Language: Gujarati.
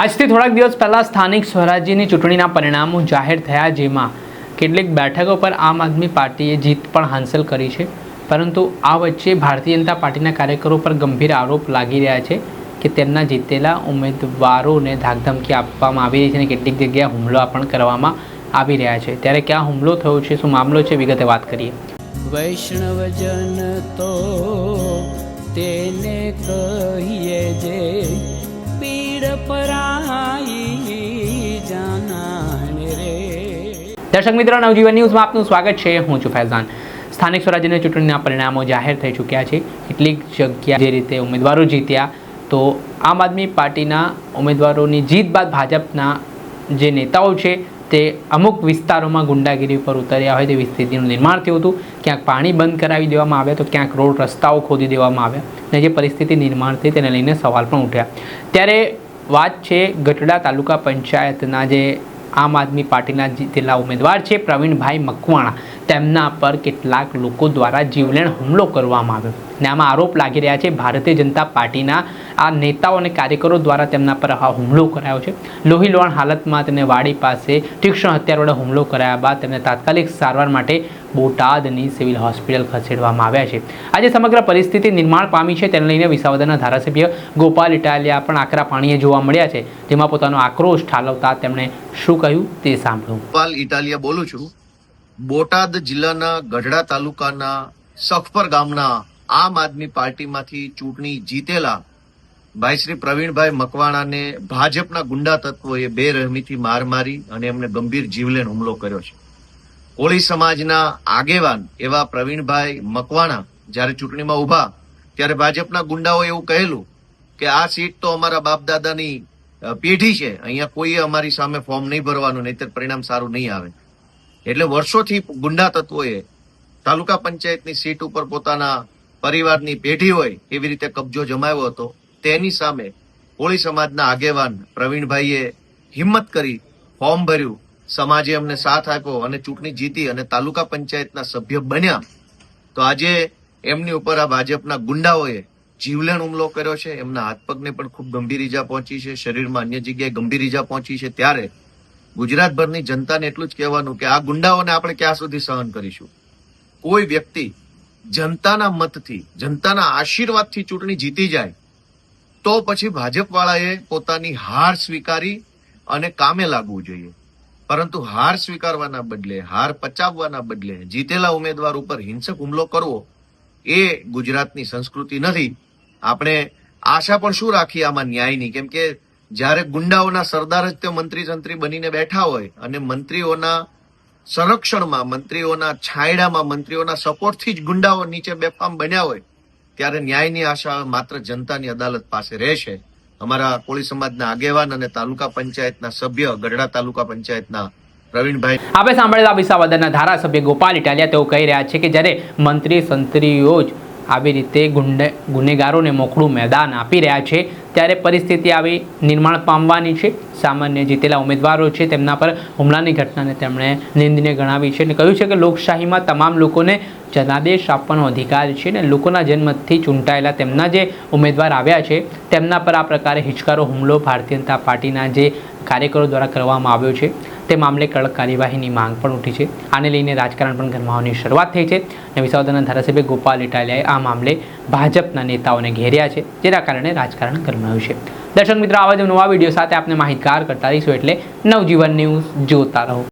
આજથી થોડાક દિવસ પહેલાં સ્થાનિક સ્વરાજ્યની ચૂંટણીના પરિણામો જાહેર થયા, જેમાં કેટલીક બેઠકો પર આમ આદમી પાર્ટીએ જીત પણ હાંસલ કરી છે. પરંતુ આ વચ્ચે ભારતીય જનતા પાર્ટીના કાર્યકરો પર ગંભીર આરોપ લાગી રહ્યા છે કે તેમના જીતેલા ઉમેદવારોને ધાકધમકી આપવામાં આવી રહી છે અને કેટલીક જગ્યાએ હુમલો પણ કરવામાં આવી રહ્યા છે. ત્યારે ક્યાં હુમલો થયો છે, શું મામલો છે, વિગતે વાત કરીએ. વૈષ્ણવજન તો તેને કહીએ જે પીડ પરાઈ જાનાને રે. દર્શક મિત્રો, નવજીવન ન્યૂઝમાં આપનું સ્વાગત છે. હું છું ફૈઝાન. સ્થાનિક સ્વરાજ્યની ચૂંટણીના પરિણામો જાહેર થઈ ચૂક્યા છે. કેટલીક જગ્યા જે રીતે ઉમેદવારો જીત્યા, તો આમ આદમી પાર્ટીના ઉમેદવારોની જીત બાદ ભાજપના જે નેતાઓ છે તે અમુક વિસ્તારોમાં ગુંડાગીરી પર ઉતર્યા હોય તેવી સ્થિતિનું નિર્માણ થયું હતું. ક્યાંક પાણી બંધ કરાવી દેવામાં આવ્યા, તો ક્યાંક રોડ રસ્તાઓ ખોદી દેવામાં આવ્યા અને જે પરિસ્થિતિ નિર્માણ થઈ તેને લઈને સવાલ પણ ઉઠ્યા. ત્યારે વાત છે ગઢડા તાલુકા પંચાયતના જે આમ આદમી પાર્ટીના જીતેલા ઉમેદવાર છે પ્રવીણભાઈ મકવાણા, તેમના પર કેટલાક લોકો દ્વારા જીવલેણ હુમલો કરવામાં આવ્યો અને આમાં આરોપ લાગી રહ્યા છે ભારતીય જનતા પાર્ટીના આ નેતાઓ અને કાર્યકરો દ્વારા તેમના પર આ હુમલો કરાયો છે. લોહીલોણ હાલતમાં તેને વાડી પાસે તીક્ષ્ણ હથિયાર વડે હુમલો કરાયા બાદ તેમને તાત્કાલિક સારવાર માટે બોટાદની સિવિલ હોસ્પિટલ ખસેડવામાં આવ્યા છે. આજે સમગ્ર પરિસ્થિતિ નિર્માણ પામી છે, તેને લઈને વિસાવદરના ધારાસભ્ય ગોપાલ ઇટાલિયા પણ આકરા પાણીએ જોવા મળ્યા છે, જેમાં પોતાનો આક્રોશ ઠાલવતા તેમણે શું કહ્યું તે સાંભળ્યું. ગોપાલ ઇટાલિયા બોલું છું. બોટાદ જિલ્લાના ગઢડા તાલુકાના સખપર ગામના આમ આદમી પાર્ટીમાંથી ચૂંટણી જીતેલા ભાઈ શ્રી પ્રવીણભાઈ મકવાણાને ભાજપના ગુંડા તત્વોએ બેરહેમીથી માર મારી અને એમને ગંભીર જીવલેણ હુમલો કર્યો છે. કોળી સમાજના આગેવાન એવા પ્રવીણભાઈ મકવાણા જ્યારે ચૂંટણીમાં ઉભા ત્યારે ભાજપના ગુંડાઓ એવું કહેલું કે આ સીટ તો અમારા બાપ દાદાની પેઢી છે, અહીંયા કોઈએ અમારી સામે ફોર્મ નહીં ભરવાનું, નહીતર પરિણામ સારું નહીં આવે. એટલે વર્ષોથી ગુંડા તત્વોએ તાલુકા પંચાયતની સીટ ઉપર પોતાના પરિવારની પેઢી હોય એવી રીતે કબજો જમાવ્યો હતો. તેની સામે કોળી સમાજના આગેવાન પ્રવીણભાઈએ હિંમત કરી ફોર્મ ભર્યું, સમાજે અમને સાથ આપ્યો અને ચૂંટણી જીતી અને તાલુકા પંચાયતના સભ્ય બન્યા. તો આજે એમની ઉપર આ ભાજપના ગુંડાઓએ જીવલેણ હુમલો કર્યો છે. એમના હાથ પગને પણ ખૂબ ગંભીર ઈજા પહોંચી છે, શરીરમાં અન્ય જગ્યાએ ગંભીર ઈજા પહોંચી છે. ત્યારે ગુજરાતભરની જનતાને એટલું જ કહેવાનું કે આ ગુંડાઓને આપણે ક્યાં સુધી સહન કરીશું. કોઈ વ્યક્તિ જનતાના મતથી, જનતાના આશીર્વાદથી ચૂંટણી જીતી જાય તો પછી ભાજપ વાળાએ પોતાની હાર સ્વીકારી અને કામે લાગવું જોઈએ. પરંતુ હાર સ્વીકારવાના બદલે, હાર પચાવવાના બદલે જીતેલા ઉમેદવાર ઉપર હિંસક હુમલો કરવો એ ગુજરાતની સંસ્કૃતિ નથી. આપણે આશા પણ શું રાખીએ આમાં ન્યાયની, કેમ કે જ્યારે ગુંડાઓના સરદાર જ તે મંત્રી સંત્રી બનીને બેઠા હોય અને મંત્રીઓના સંરક્ષણમાં, મંત્રીઓના છાંયડામાં, મંત્રીઓના સપોર્ટથી જ ગુંડાઓ નીચે બેફામ બન્યા હોય, ત્યારે ન્યાયની આશા માત્ર જનતાની અદાલત પાસે રહેશે. અમારા કોળી સમાજના આગેવાન અને તાલુકા પંચાયતના સભ્ય, ગઢડા તાલુકા પંચાયતના પ્રવીણભાઈ. આપણે સાંભળેલા વિસાવદરના ધારાસભ્ય ગોપાલ ઇટાલિયા તેઓ કહી રહ્યા છે કે જ્યારે મંત્રી સંત્રીઓ જ આવી રીતે ગુનેગારોને મોકળું મેદાન આપી રહ્યા છે, ત્યારે પરિસ્થિતિ આવી નિર્માણ પામવાની છે. સામાન્ય જીતેલા ઉમેદવારો છે તેમના પર હુમલાની ઘટનાને તેમણે નિંદનીય ગણાવી છે અને કહ્યું છે કે લોકશાહીમાં તમામ લોકોને જનાદેશ આપવાનો અધિકાર છે અને લોકોના જન્મથી ચૂંટાયેલા તેમના જે ઉમેદવાર આવ્યા છે તેમના પર આ પ્રકારે હિચકારો હુમલો ભારતીય જનતા પાર્ટીના જે કાર્યકરો દ્વારા કરવામાં આવ્યો છે તે મામલે કડક કાર્યવાહીની માંગ પણ ઉઠી છે. આને લઈને રાજકારણ પણ ગરમાવાની શરૂઆત થઈ છે અને વિસાવદરના ધારાસભ્ય ગોપાલ ઇટાલિયાએ આ મામલે ભાજપના નેતાઓને ઘેર્યા છે, જેના કારણે રાજકારણ ગરમાયું છે. દર્શક મિત્રો, આવા જ નવા વિડીયો સાથે આપને માહિતગાર કરતા રહીશું, એટલે નવજીવન ન્યૂઝ જોતા રહો.